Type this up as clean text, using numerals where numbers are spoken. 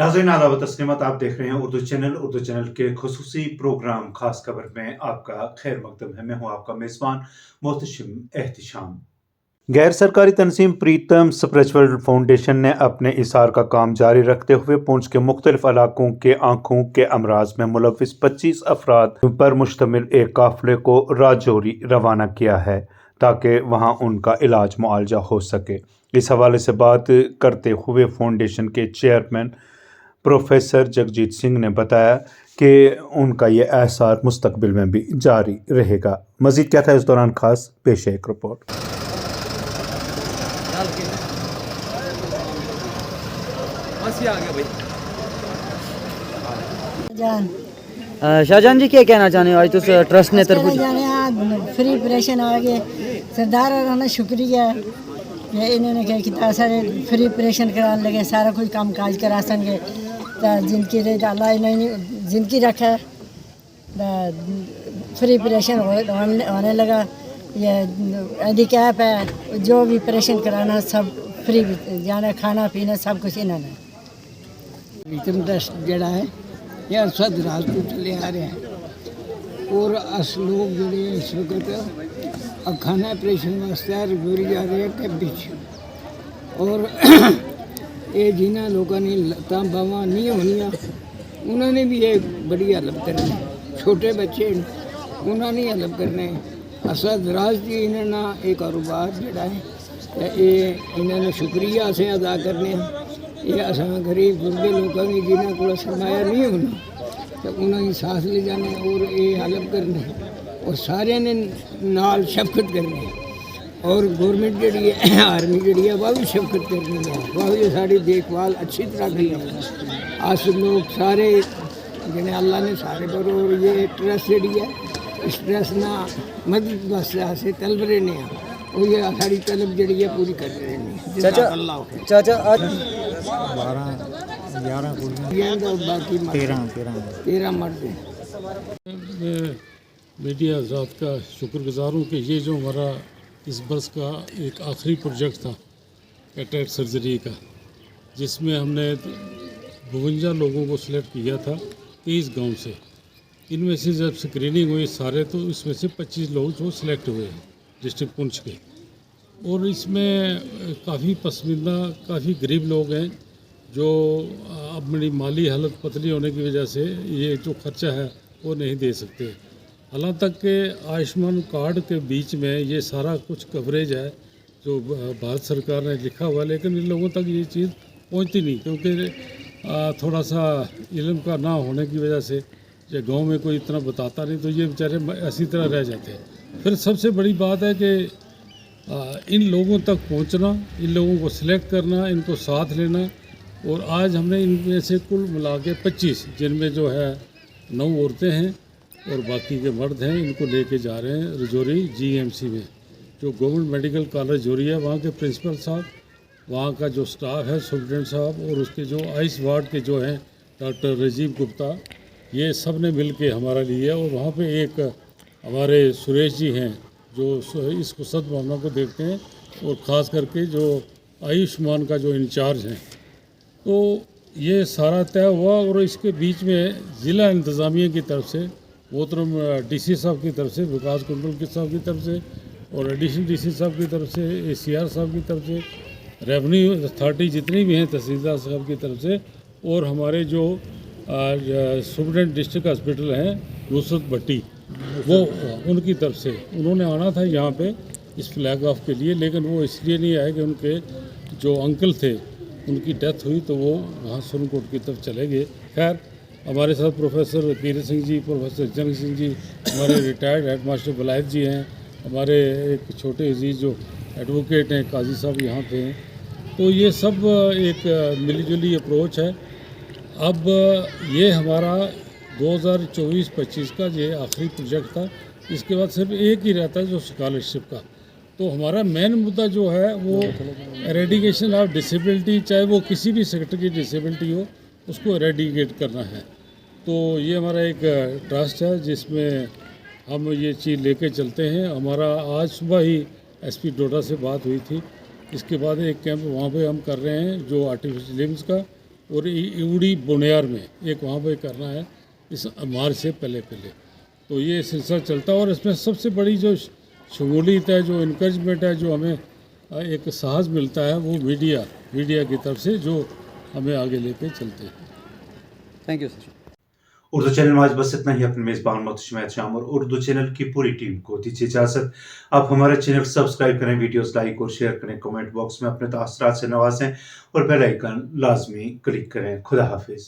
नाज़रीन आदाब व तस्लीमत, आप देख रहे हैं उर्दू चैनल के खुसूसी प्रोग्राम खास खबर में आपका खैर मकदम है। मैं हूँ आपका मेज़बान मोहतशिम एहतिशाम। गैर सरकारी तंजीम प्रीतम स्पिरिचुअल फाउंडेशन ने अपने इशार का काम जारी रखते हुए पुंछ के मुख्तलिफ इलाकों के आँखों के अमराज में मुलविस 25 अफराद पर मुश्तमिल एक काफिले को राजौरी रवाना किया है ताकि वहाँ उनका इलाज मुआलजा हो सके। इस हवाले से बात करते हुए फाउंडेशन के चेयरमैन प्रोफेसर जगजीत सिंह ने बताया कि उनका ये एहसार मुस्तकबिल में भी जारी रहेगा। मजीद क्या था इस दौरान खास पेश है एक रिपोर्ट। शाहजहां जी क्या कहना चाहते हो? आज तो ट्रस्ट ने तरफ फ्री ऑपरेशन आ गए सरदार और शुक्रिया कि इन्होंने क्या किया सारे फ्री ऑपरेशन कराने लगे, सारा कोई काम काज करा सकेंगे जिनकी अल्लाह इन्होंने जिनकी रखा फ्री ऑपरेशन होने लगा। ये हैंडीकैप है, जो भी ऑपरेशन कराना सब फ्री, जाना खाना पीना सब कुछ इन्होंने। प्रीतम ट्रस्ट जड़ा है ये अरसद राज तो चले आ रहे हैं और अस लोग जोड़े इस वक्त अखाना ऑपरेशन वास्ते रजौरी जा रहे हैं कैंप और ये जिन्होंने लोगों ने लत्तां बावां नहीं होनिया उन्होंने भी ये बड़ी हेल्प करनी, छोटे बच्चे उन्होंने हेल्प करने। असद राज जी इन्होंने एक कारोबार जड़ा है ये इन्होंने शुक्रिया असें अदा करने। ये अस गरीब गुरबे लोगों की जिन्होंने को सरमाया नहीं होना तो उन्होंने सांस ले जाने और ये हेल्प करने और सारे ने नाल शफकत करनी और गवर्नमेंट जी है आर्मी जी है वह भी शफकत करनी है, वह भी साड़ी देखभाल अच्छी तरह करनी है। अस लोग सारे जिन्हें अल्लाह ने सारे पर और ये ट्रस्ट जी है इस ट्रस्ट ना मदद वास्ते असें तलब रहे हैं और ये साड़ी तलब जी है पूरी कर रहे हैं। चाचा आज 12-11 कुड़ियाँ बाकी 13 मर्द हैं। मीडिया हज़रात का शुक्रगुजार हूँ कि ये जो हमारा इस बरस का एक आखिरी प्रोजेक्ट था कैटरेक्ट सर्जरी का, जिसमें हमने 52 लोगों को सिलेक्ट किया था 30 गांव से। इनमें से जब स्क्रीनिंग हुई सारे तो इसमें से 25 लोग जो सिलेक्ट हुए हैं डिस्ट्रिक्ट पुंछ के। और इसमें काफ़ी पसमानदा काफ़ी गरीब लोग हैं जो अपनी माली हालत पतली होने की वजह से ये जो खर्चा है वो नहीं दे सकते। हालांकि के आयुष्मान कार्ड के बीच में ये सारा कुछ कवरेज है जो भारत सरकार ने लिखा हुआ है, लेकिन इन लोगों तक ये चीज़ पहुंचती नहीं क्योंकि थोड़ा सा इल्म का ना होने की वजह से ये गांव में कोई इतना बताता नहीं तो ये बेचारे ऐसी तरह रह जाते हैं। फिर सबसे बड़ी बात है कि इन लोगों तक पहुंचना, इन लोगों को सिलेक्ट करना, इनको साथ लेना। और आज हमने इनमें से कुल मिला के 25 जिनमें जो है 9 औरतें हैं और बाकी के मर्द हैं, इनको लेके जा रहे हैं रजौरी जीएमसी में जो गवर्नमेंट मेडिकल कॉलेज रजौरी है। वहाँ के प्रिंसिपल साहब, वहाँ का जो स्टाफ है सुप्रिटेंडेंट साहब और उसके जो आइस वार्ड के जो हैं डॉक्टर राजीव गुप्ता, ये सब ने मिल के हमारा लिया। और वहाँ पे एक हमारे सुरेश जी हैं जो इस खुशद मामला को देखते हैं और ख़ास करके जो आयुष्मान का जो इंचार्ज हैं। तो ये सारा तय हुआ और इसके बीच में ज़िला इंतज़ामिया की तरफ से मोहतरम डीसी साहब की तरफ से, विकास कुंडल के साहब की तरफ से और एडिशनल डीसी साहब की तरफ से, ACR साहब की तरफ से, रेवेन्यू अथॉरिटी जितनी भी हैं तहसीलदार साहब की तरफ से और हमारे जो सुप्रिटेंडेंट डिस्ट्रिक्ट हॉस्पिटल हैं नुसरत भट्टी वो उनकी तरफ से उन्होंने आना था यहाँ पे इस फ्लैग ऑफ के लिए, लेकिन वो इसलिए नहीं आए कि उनके जो अंकल थे उनकी डेथ हुई तो वो वहाँ सुरनकोट की तरफ चले गए। खैर हमारे साथ प्रोफेसर तीरथ सिंह जी, प्रोफेसर जंग सिंह जी, हमारे रिटायर्ड हेड मास्टर बलायत जी हैं, हमारे एक छोटे अजीज़ जो एडवोकेट हैं काजी साहब यहाँ पे हैं। तो ये सब एक मिलीजुली अप्रोच है। अब ये हमारा 2024-25 का ये आखिरी प्रोजेक्ट था। इसके बाद सिर्फ एक ही रहता है जो स्कॉलरशिप का। तो हमारा मेन मुद्दा जो है वो एरेडिकेशन ऑफ डिसेबिलिटी, चाहे वो किसी भी सेक्टर की डिसेबिलिटी हो उसको एरेडिकेट करना है। तो ये हमारा एक ट्रस्ट है जिसमें हम ये चीज़ लेके चलते हैं। हमारा आज सुबह ही SP डोडा से बात हुई थी। इसके बाद एक कैंप वहाँ पे हम कर रहे हैं जो आर्टिफिशियल लिम्स का और इवड़ी बुनियार में एक वहाँ पे करना है इस मार्च से पहले पहले। तो ये सिलसिला चलता है और इसमें सबसे बड़ी जो शमूलियत है, जो इनकरेजमेंट है, जो हमें एक साहस मिलता है, वो मीडिया की तरफ से जो हमें आगे लेके चलते हैं। Thank you sir. Urdu channel में आज बस इतना ही। अपने मेज़बान मोहतशिम एहतिशाम और उर्दू चैनल की पूरी टीम को दीजिए इजाज़त। आप हमारे चैनल सब्सक्राइब करें, वीडियोस लाइक और शेयर करें, कमेंट बॉक्स में अपने तासरात से नवाजें और बेल आइकन लाजमी क्लिक करें। खुदा हाफिज़।